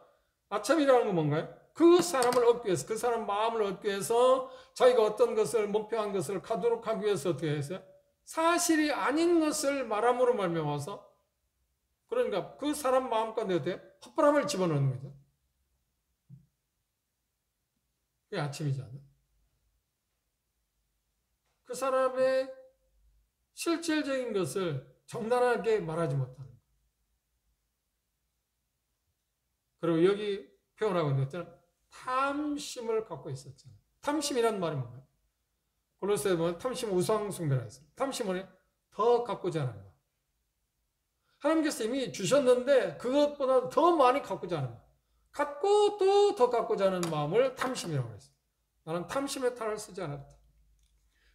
아첨이라는 건 뭔가요? 그 사람을 얻기 위해서, 그 사람 마음을 얻기 위해서 자기가 어떤 것을 목표한 것을 가도록 하기 위해서 어떻게 했어요? 사실이 아닌 것을 말함으로 말미암아서, 그러니까 그 사람 마음 가운데 어때요? 헛바람을 집어넣는 거죠. 그게 아침이잖아요. 그 사람의 실질적인 것을 정당하게 말하지 못하는 거예요. 그리고 여기 표현하고 있는 것처럼 탐심을 갖고 있었잖아요. 탐심이란 말이 뭔가요? 골로새에 보면 탐심은 우상숭배라 했어요. 탐심은 더 갖고자 하는 거. 하나님께서 이미 주셨는데 그것보다 더 많이 갖고자 하는 거. 갖고 또 더 갖고자 하는 마음을 탐심이라고 했어요. 나는 탐심의 탈을 쓰지 않았다.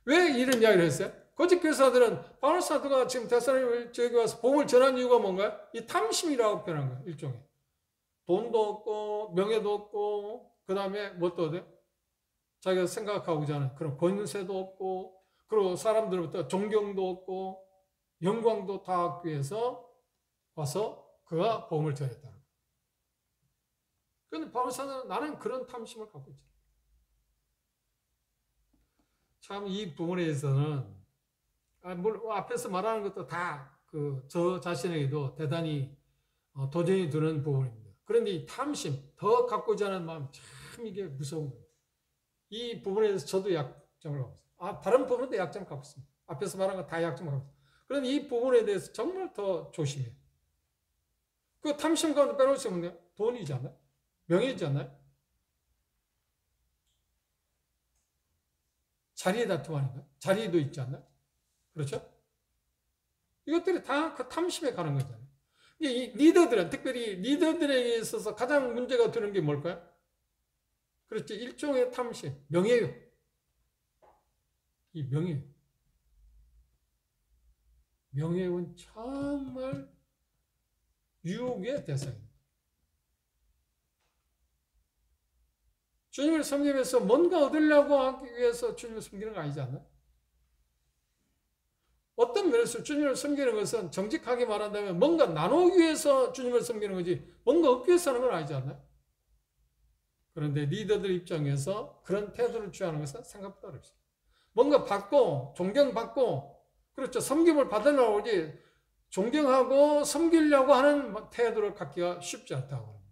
왜 이런 이야기를 했어요? 거짓 교사들은 바울 사도가 지금 데살로니가 와서 복음을 전한 이유가 뭔가요? 이 탐심이라고 표현한 거예요. 일종의. 돈도 없고 명예도 없고 그 다음에 뭣도 얻어요? 자기가 생각하고자 하는 그런 권세도 없고 그리고 사람들로부터 존경도 없고 영광도 다 얻기 위해서 와서 그가 복음을 전했다는 거예요. 그런데 바울 사도는 나는 그런 탐심을 갖고 있죠. 참 이 부분에 대해서는 물론 앞에서 말하는 것도 다 저 자신에게도 대단히 도전이 드는 부분입니다. 그런데 이 탐심, 더 갖고자 하는 마음 참 이게 무서운 거예요. 이 부분에 대해서 저도 약점을 갖고 있어요. 다른 부분도 약점을 갖고 있습니다. 앞에서 말한 거 다 약점을 갖고 있어요. 그런데 이 부분에 대해서 정말 더 조심해요. 그 탐심 가운데 빼놓을 수 없는 게 돈이지 않나요? 명예이지 않나요? 자리의 다툼 아닌가요? 자리도 있지 않나요? 그렇죠? 이것들이 다 그 탐심에 가는 거잖아요. 이 리더들은, 특별히 리더들에게 있어서 가장 문제가 되는 게 뭘까요? 그렇지. 일종의 탐심, 명예요. 이 명예. 명예는 정말 유혹의 대상입니다. 주님을 섬기면서 뭔가 얻으려고 하기 위해서 주님을 섬기는 거 아니지 않나? 어떤 면에서 주님을 섬기는 것은 정직하게 말한다면 뭔가 나누기 위해서 주님을 섬기는 거지 뭔가 얻기 위해서 하는 건 아니지 않나요? 그런데 리더들 입장에서 그런 태도를 취하는 것은 생각보다 어렵습니다. 뭔가 받고 존경받고 그렇죠. 섬김을 받으려고 하지 존경하고 섬기려고 하는 태도를 갖기가 쉽지 않다고 합니다.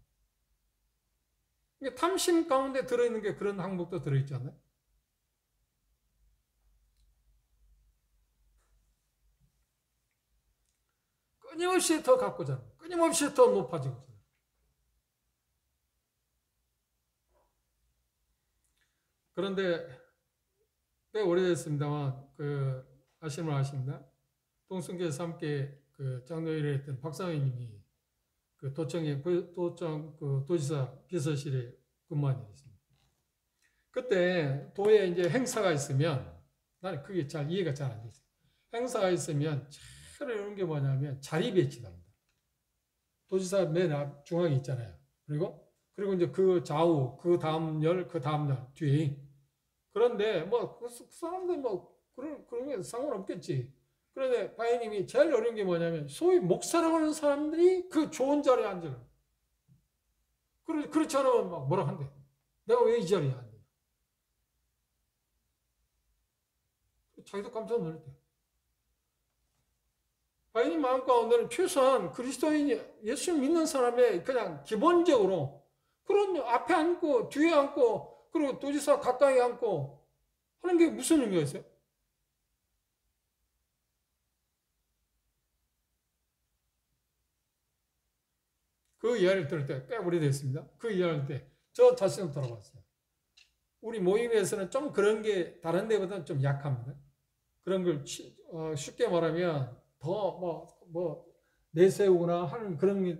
탐심 가운데 들어있는 게 그런 항목도 들어있지 않나요? 끊임없이 더 갖고자 하는 거예요. 끊임없이 더 높아지고자 하는 거예요. 그런데 꽤 오래됐습니다만 아시는 분 아십니다. 동순교에서 함께 장로일을 했던 박상현님이 도청의 도지사 비서실에 근무한 일이 있습니다. 그때 도에 이제 행사가 있으면 나는 그게 잘 이해가 잘 안 됐어요. 행사가 있으면 차라리 이런 게 뭐냐면 자리 배치랍니다. 도지사 맨 앞 중앙에 있잖아요. 그리고 이제 그 좌우 그 다음 열 뒤에. 그런데 그 사람들 그런 게 상관없겠지. 그런데 바이님이 제일 어려운 게 뭐냐면 소위 목사라고 하는 사람들이 그 좋은 자리에 앉으라. 그렇지 않으면 뭐라 한대. 내가 왜 이 자리에 앉냐. 자기도 깜짝 놀랐대. 바이님 마음 가운데는 최소한 그리스도인이 예수 믿는 사람의 그냥 기본적으로 그런 앞에 앉고 뒤에 앉고 그리고 도지사 가까이 앉고 하는 게 무슨 의미가 있어요? 그 이야기를 들을 때 꽤 오래됐습니다. 그 이야기를 때 저 자신을 돌아봤어요. 우리 모임에서는 좀 그런 게 다른 데보다는 좀 약합니다. 그런 걸 쉽게 말하면 더 내세우거나 하는 그런 게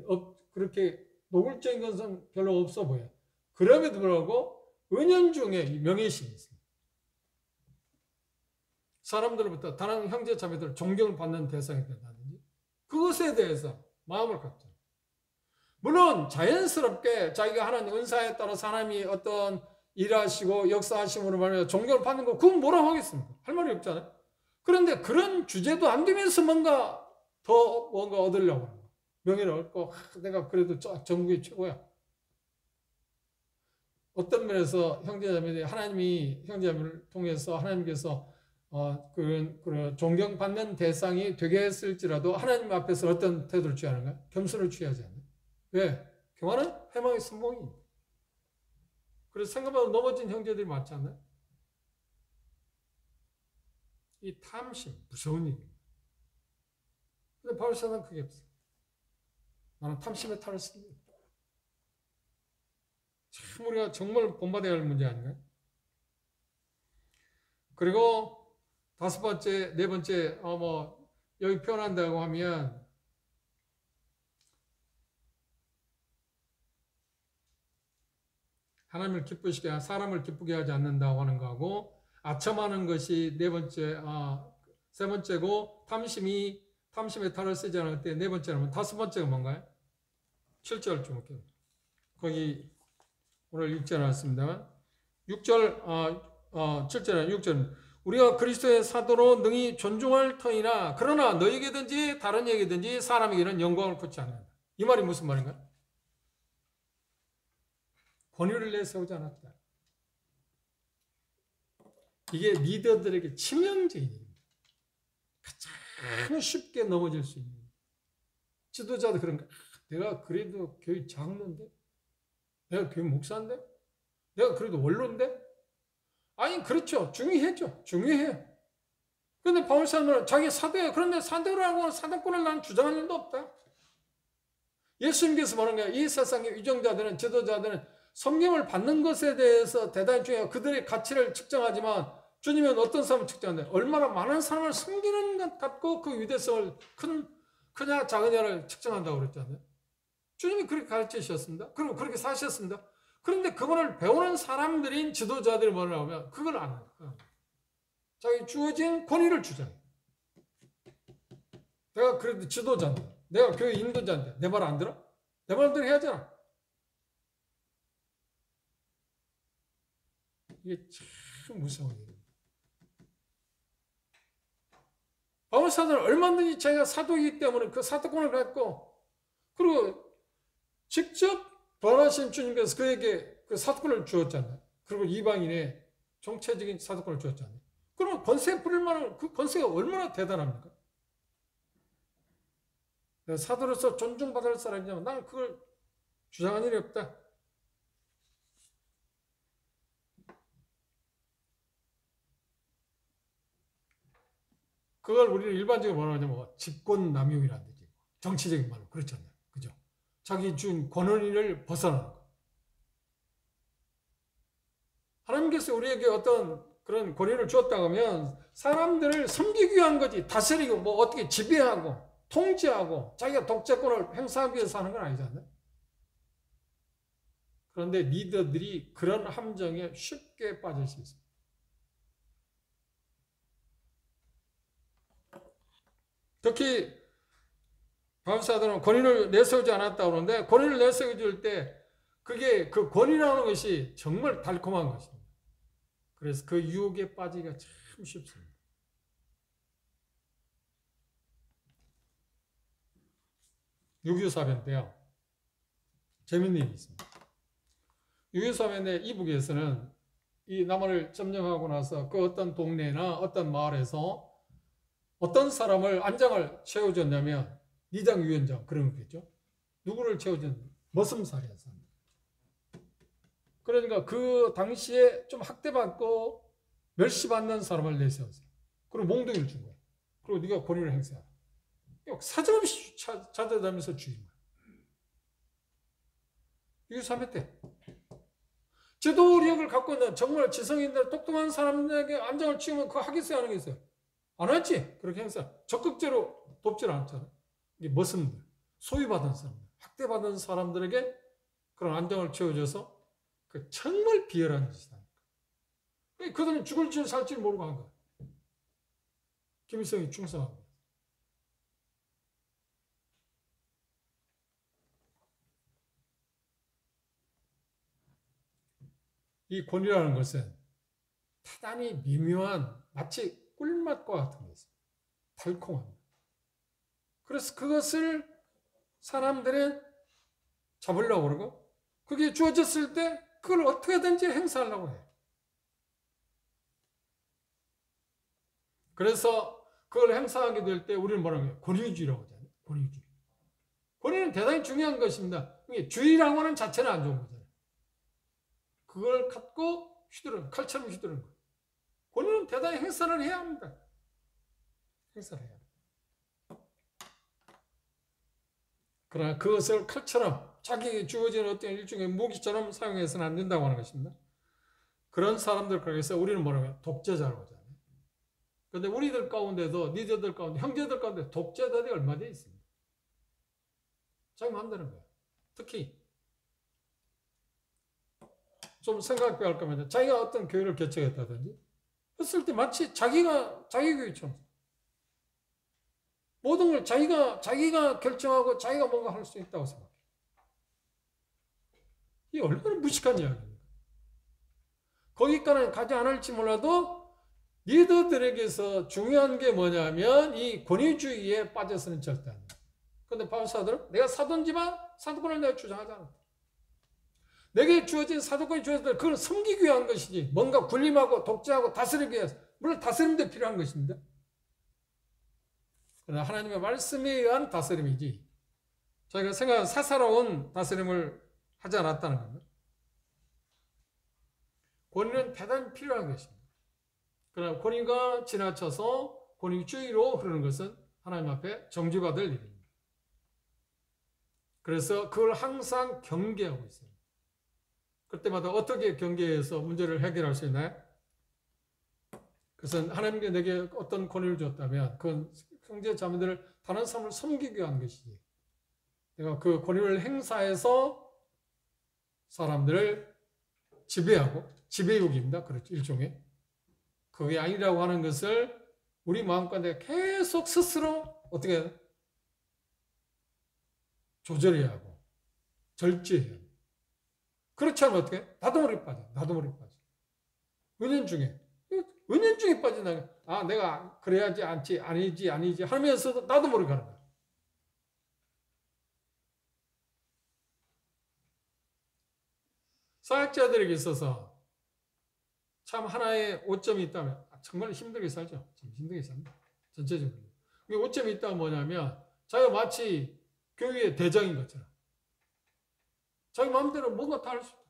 그렇게 노골적인 것은 별로 없어 보여요. 그럼에도 불구하고 은연중에 명예심이 있습니다. 사람들로부터 다른 형제 자매들 존경을 받는 대상이 된다든지 그것에 대해서 마음을 갖죠. 물론 자연스럽게 자기가 하는 은사에 따라서 하나님이 어떤 일하시고 역사하심으로 말하면 존경을 받는 거 그건 뭐라고 하겠습니까? 할 말이 없잖아요. 그런데 그런 주제도 안 되면서 뭔가 더 뭔가 얻으려고 하는 거야. 명예를 얻고 내가 그래도 전국이 최고야. 어떤 면에서 형제자매들이 하나님이 형제자매를 통해서 하나님께서 그런 존경받는 대상이 되게 했을지라도 하나님 앞에서 어떤 태도를 취하는가? 겸손을 취하지 않아요. 왜? 평화는 해망의 선봉입니다. 그래서 생각보다 넘어진 형제들이 많지 않나요? 이 탐심, 무서운 일입니다. 근데 바울사는 그게 없어요. 나는 탐심의 탈을 씁니다. 참 우리가 정말 본받아야 할 문제 아닌가요? 그리고 다섯 번째, 네 번째, 여기 표현한다고 하면 하나님을 기쁘시게 하고 사람을 기쁘게 하지 않는다고 하는 거하고 아첨하는 것이 세 번째고 탐심의 탈을 쓰지 않을 때 네 번째는 다섯 번째가 뭔가요? 7절 좀 볼게요. 거기 오늘 읽지 않았습니다만 6절 7절에 6절 우리가 그리스도의 사도로 능히 존중할 터이나 그러나 너에게든지 다른 에게든지 사람에게는 영광을 붙지 않는다. 이 말이 무슨 말인가요? 권위를 내세우지 않았다. 이게 리더들에게 치명적인 일입니다. 가장 쉽게 넘어질 수 있는 지도자도 그런가? 내가 그래도 교회 장로인데? 내가 교회 목사인데? 내가 그래도 원로인데? 아니 그렇죠. 중요해죠. 중요해요. 그런데 바울사는 자기 사도예요. 그런데 사도라고 사도권을 난 주장할 일도 없다. 예수님께서 말한 거야. 이 세상의 위정자들은 지도자들은 성경을 받는 것에 대해서 대단히 중요해요. 그들의 가치를 측정하지만 주님은 어떤 사람을 측정한다? 얼마나 많은 사람을 섬기는 것 같고 그 위대성을 크냐 작으냐를 측정한다고 그랬잖아요. 주님이 그렇게 가르치셨습니다. 그리고 그렇게 사셨습니다. 그런데 그거를 배우는 사람들인 지도자들이 뭐라고 하면 그걸 안 해요. 자기 주어진 권위를 주장해요. 내가 그래도 지도자인데 내가 교회 인도자인데 내 말 안 들어? 내 말대로 해야잖아. 이게 참 무서운 일입니다. 바울사도는 얼마든지 자기가 사도이기 때문에 그 사도권을 갖고 그리고 직접 부활하신 주님께서 그에게 그 사도권을 주었잖아요. 그리고 이방인의 정체적인 사도권을 주었잖아요. 그럼 권세 부릴 만한 그 권세가 얼마나 대단합니까? 사도로서 존중받을 사람이냐면 나는 그걸 주장한 일이 없다. 그걸 우리는 일반적으로 뭐라 하냐면 직권남용이라는 얘기. 정치적인 말로 그렇잖아요. 그죠? 자기 준 권한을 벗어나는 거. 하나님께서 우리에게 어떤 그런 권위를 주었다고 하면 사람들을 섬기기 위한 거지. 다스리고 뭐 어떻게 지배하고 통제하고 자기가 독재권을 행사하기 위해서 하는 건 아니잖아요. 그런데 리더들이 그런 함정에 쉽게 빠질 수 있습니다. 특히 바울사도는 권위를 내세우지 않았다고 그러는데 권위를 내세워줄 때 그게 그 권위라는 것이 정말 달콤한 것입니다. 그래서 그 유혹에 빠지기가 참 쉽습니다. 유교사변 때요. 재밌는 일이 있습니다. 유교사변의 이북에서는 이 남한을 점령하고 나서 그 어떤 동네나 어떤 마을에서 어떤 사람을 안장을 채워줬냐면 리장위원장 그런 거겠죠. 누구를 채워줬냐? 머슴살이한 사람. 그러니까 그 당시에 좀 학대받고 멸시받는 사람을 내세웠어요. 그리고 몽둥이를 준 거예요. 그리고 네가 권위를 행사하라. 사정없이 찾아다니면서 죽인 거예요. 이게 3회 때. 제도력을 갖고 있는 정말 지성인들 똑똑한 사람들에게 안장을 치우면 그거 하겠어요? 안 하겠어요? 안 했지. 그렇게 행사. 적극적으로 돕질 않잖아. 이게 머슴들, 소유받은 사람들, 학대받은 사람들에게 그런 안장을 채워줘서 그 정말 비열한 짓이다. 그들은 죽을지 살지 모르고 한 거야. 김일성이 충성하고. 이 권위라는 것은 대단히 미묘한 마치 꿀맛과 같은 게 있어요. 달콤합니다. 그래서 그것을 사람들은 잡으려고 그러고 그게 주어졌을 때 그걸 어떻게든지 행사하려고 해요. 그래서 그걸 행사하게 될 때 우리는 뭐라고 해요? 권위주의라고 하잖아요. 권위주의. 권위는 대단히 중요한 것입니다. 주의라고 하는 자체는 안 좋은 거잖아요. 그걸 갖고 휘두르는, 칼처럼 휘두르는 거예요. 권위는 대단히 행사를 해야 합니다. 행사를 해야 합니다. 그러나 그것을 칼처럼 자기에게 주어진 어떤 일종의 무기처럼 사용해서는 안 된다고 하는 것입니다. 그런 사람들 가운데서 우리는 뭐라고 해요? 독재자라고 하잖아요. 그런데 우리들 가운데도, 니들들 가운데, 형제들 가운데 독재자들이 얼마나 있습니다. 자기 마음대로 거예요. 특히 좀 생각해 할 거면 자기가 어떤 교회를 개척했다든지 했을 때 마치 자기가 자기 교회처럼 모든 걸 자기가 결정하고 자기가 뭔가 할 수 있다고 생각해요. 이게 얼마나 무식한 이야기입니까? 거기까지는 가지 않을지 몰라도 리더들에게서 중요한 게 뭐냐면 이 권위주의에 빠져서는 절대 안 돼요. 그런데 바울 사도는 내가 사도지만 사도권을 내가 주장하지 않았다. 내게 주어진 사도권이 주어질 때 그걸 섬기기 위한 것이지 뭔가 군림하고 독재하고 다스리기 위해서 물론 다스림도 필요한 것입니다. 그러나 하나님의 말씀에 의한 다스림이지 저희가 생각하는 사사로운 다스림을 하지 않았다는 겁니다. 권위는 대단히 필요한 것입니다. 그러나 권위가 지나쳐서 권위주의로 흐르는 것은 하나님 앞에 정죄받을 일입니다. 그래서 그걸 항상 경계하고 있어요. 그때마다 어떻게 경계해서 문제를 해결할 수 있나요? 그것은 하나님께 내게 어떤 권위를 줬다면 그건 형제 자매들을 다른 사람을 섬기기 위한 것이지 내가 그 권위를 행사해서 사람들을 지배하고 지배욕입니다. 그렇죠. 일종의 그게 아니라고 하는 것을 우리 마음가운데 계속 스스로 어떻게 해야 돼? 조절해야 하고 절제해야 돼. 그렇지 않으면 어떻게 해? 나도 모르게 빠져. 은연중에 빠진다는 거야. 아, 내가 그래야지 아니지 하면서도 나도 모르게 가는 거야. 사역자들에게 있어서 참 하나의 오점이 있다면 정말 힘들게 살죠. 힘들게 삽니다. 전체적으로. 오점이 있다면 뭐냐면 자기가 마치 교회의 대장인 것처럼 자기 마음대로 뭔가 다 할 수 있어요.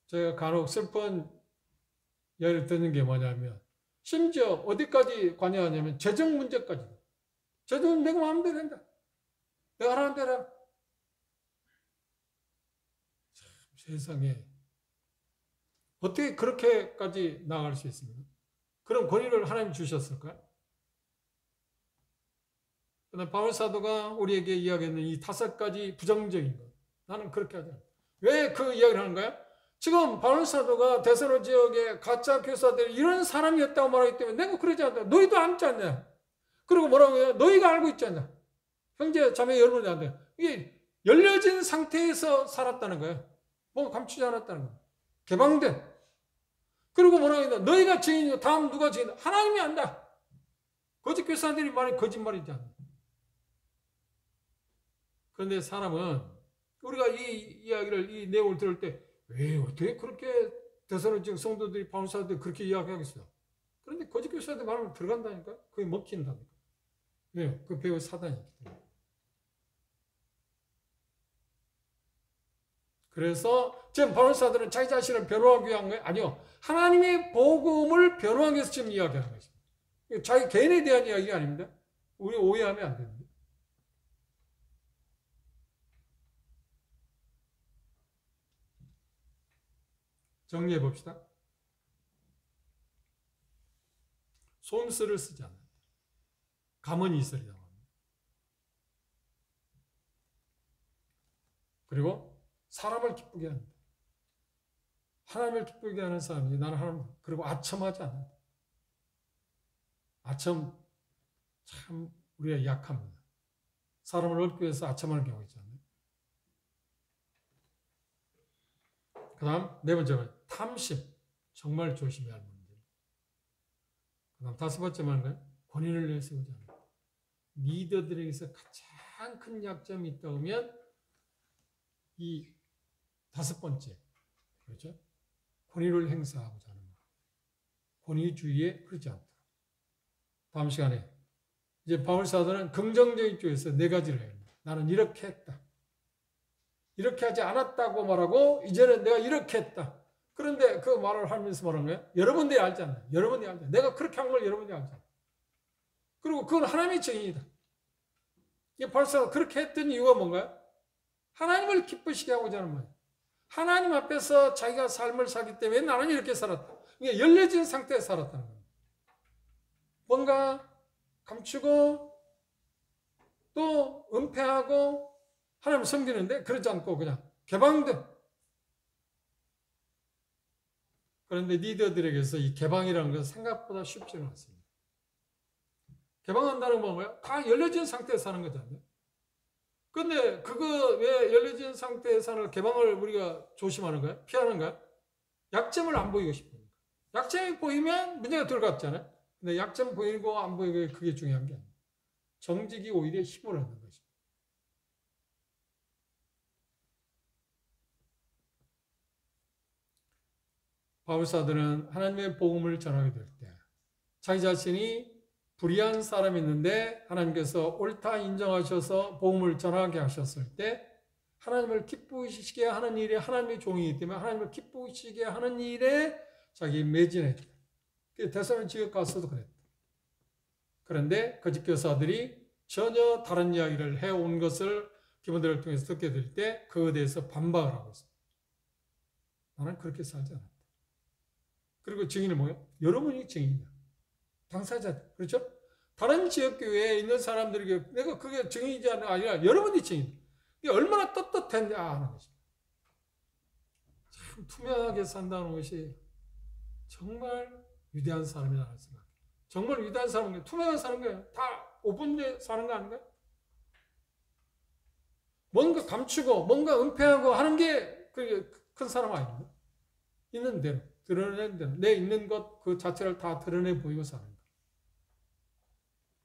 제가 간혹 슬픈 예를 듣는 게 뭐냐면 심지어 어디까지 관여하냐면 재정 문제까지. 재정은 내가 마음대로 한다. 내가 하라는 대로 한다. 세상에 어떻게 그렇게까지 나아갈 수 있습니까? 그런 권위를 하나님 주셨을까요? 그런데 바울 사도가 우리에게 이야기하는 이 5가지 부정적인 것 나는 그렇게 하지 않아. 왜 그 이야기를 하는 거야? 지금 바울 사도가 데살로 지역에 가짜 교사들이 이런 사람이었다고 말하기 때문에 내가 그러지 않다. 너희도 알지 않냐? 그리고 뭐라고 해요? 너희가 알고 있지 않냐? 형제 자매 여러분이 안 돼. 이게 열려진 상태에서 살았다는 거예요. 뭔가 감추지 않았다는 거예요. 개방된. 그리고 뭐라고 해요? 너희가 증인이고 다음 누가 증인? 하나님이 안다. 거짓 교사들이 말이 거짓말이지 않나. 그런데 사람은 우리가 이 이야기를 이 내용을 들을 때 왜 어떻게 그렇게 데살로니가 성도들이 바울 사도들이 그렇게 이야기하겠어요? 그런데 거짓 교사들 말하면 들어간다니까. 그게 먹힌다니까. 왜요? 그 배우 사단이기 때문에. 그래서 지금 바울 사도는 자기 자신을 변호하기 위한 거예요? 아니요. 하나님의 복음을 변호하기 위해서 지금 이야기하는 것입니다. 자기 개인에 대한 이야기가 아닙니다. 우리 오해하면 안 됩니다. 정리해 봅시다. 솜씨를 쓰지 않아요. 가만히 있으려고 합니다. 그리고 사람을 기쁘게 합니다. 하나님을 기쁘게 하는 사람이 나는 하나님 그리고 아첨하지 않는다. 아첨 참 우리가 약합니다. 사람을 얻기 위해서 아첨하는 경우가 있잖아요. 그 다음 네 번째는 탐심. 정말 조심해야 할 문제. 그 다음 다섯 번째는 권위를 내세우지 않는 것. 리더들에게서 가장 큰 약점이 있다 보면 이 다섯 번째, 그렇죠? 권위를 행사하고자 하는 것. 권위주의에 그러지 않도록. 다음 시간에 이제 바울 사도는 긍정적인 쪽에서 네 가지를 해요. 나는 이렇게 했다. 이렇게 하지 않았다고 말하고 이제는 내가 이렇게 했다. 그런데 그 말을 하면서 말하는 거예요. 여러분들이 알잖아요. 여러분들이 알잖아요. 내가 그렇게 한 걸 여러분들이 알잖아요. 그리고 그건 하나님의 정의이다. 바울 사도가 그렇게 했던 이유가 뭔가요? 하나님을 기쁘시게 하고자 하는 거예요. 하나님 앞에서 자기가 삶을 살기 때문에 나는 이렇게 살았다. 그러니까 열려진 상태에서 살았다는 거예요. 뭔가 감추고 또 은폐하고 하나님을 섬기는데 그러지 않고 그냥 개방된. 그런데 리더들에게서 이 개방이라는 것은 생각보다 쉽지는 않습니다. 개방한다는 건 뭐예요? 다 열려진 상태에서 사는 거잖아요. 근데 그거 왜 열려진 상태에서 사는 개방을 우리가 조심하는 거예요? 피하는 거예요? 약점을 안 보이고 싶으니까. 약점이 보이면 문제가 들어갔잖아요. 근데 약점 보이고 안 보이고 그게 중요한 게 아니에요. 정직이 오히려 힘을 얻는 것입니다. 바울사도는 하나님의 복음을 전하게 될 때 자기 자신이 불의한 사람이 있는데 하나님께서 옳다 인정하셔서 복음을 전하게 하셨을 때 하나님을 기쁘시게 하는 일에 하나님의 종이기 때문에 하나님을 기쁘시게 하는 일에 자기 매진했다. 데살로니가 지역 가서도 그랬다. 그런데 거짓 교사들이 전혀 다른 이야기를 해온 것을 기본들을 통해서 듣게 될 때 그에 대해서 반박을 하고 있습니다. 나는 그렇게 살지 않았다. 그리고 증인은 뭐예요? 여러분이 증인이다. 당사자들. 그렇죠? 다른 지역교회에 있는 사람들에게 내가 그게 증인이지 아니라 여러분이 증인. 이게 얼마나 떳떳했냐 하는 것입니다. 참 투명하게 산다는 것이 정말 위대한 사람이라는 생각. 정말 위대한 사람은 투명하게 사는 거예요. 다 오픈되어 사는 거 아닌가요? 뭔가 감추고 뭔가 은폐하고 하는 게 큰 사람 아닙니까? 있는 대로. 드러내는 대로 내 있는 것 그 자체를 다 드러내 보이고 사는 것.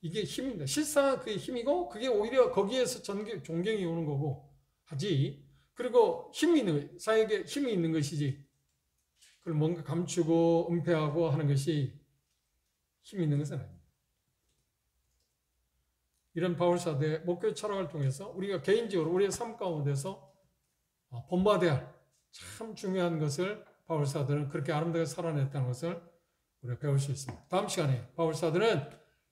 이게 힘입니다. 실상은 그게 힘이고 그게 오히려 거기에서 존경이 오는 거고 하지. 그리고 힘이 있는 거, 사역에 힘이 있는 것이지. 그걸 뭔가 감추고 은폐하고 하는 것이 힘이 있는 것은 아닙니다. 이런 바울사도의 목표 철학을 통해서 우리가 개인적으로 우리의 삶 가운데서 본받아야 할 참 중요한 것을 바울사도는 그렇게 아름답게 살아냈다는 것을 우리가 배울 수 있습니다. 다음 시간에 바울사도는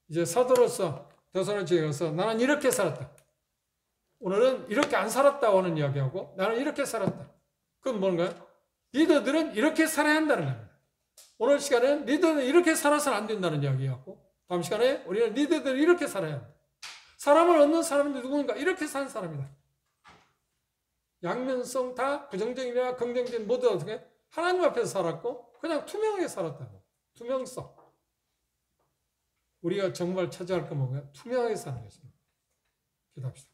이제 사도로서 데살로니가에 가서 나는 이렇게 살았다. 오늘은 이렇게 안 살았다고 하는 이야기하고 나는 이렇게 살았다. 그건 뭔가요? 리더들은 이렇게 살아야 한다는 겁니다. 오늘 시간에는 리더는 이렇게 살아서는 안 된다는 이야기하고 다음 시간에 우리는 리더들은 이렇게 살아야 한다. 사람을 얻는 사람이 누구인가? 이렇게 사는 사람이다. 양면성 다 부정적이나 긍정적인 모두 어떻게 하나님 앞에서 살았고 그냥 투명하게 살았다고. 투명성. 우리가 정말 찾아야 할 건 뭔가요? 투명하게 사는 것입니다. 기도합시다.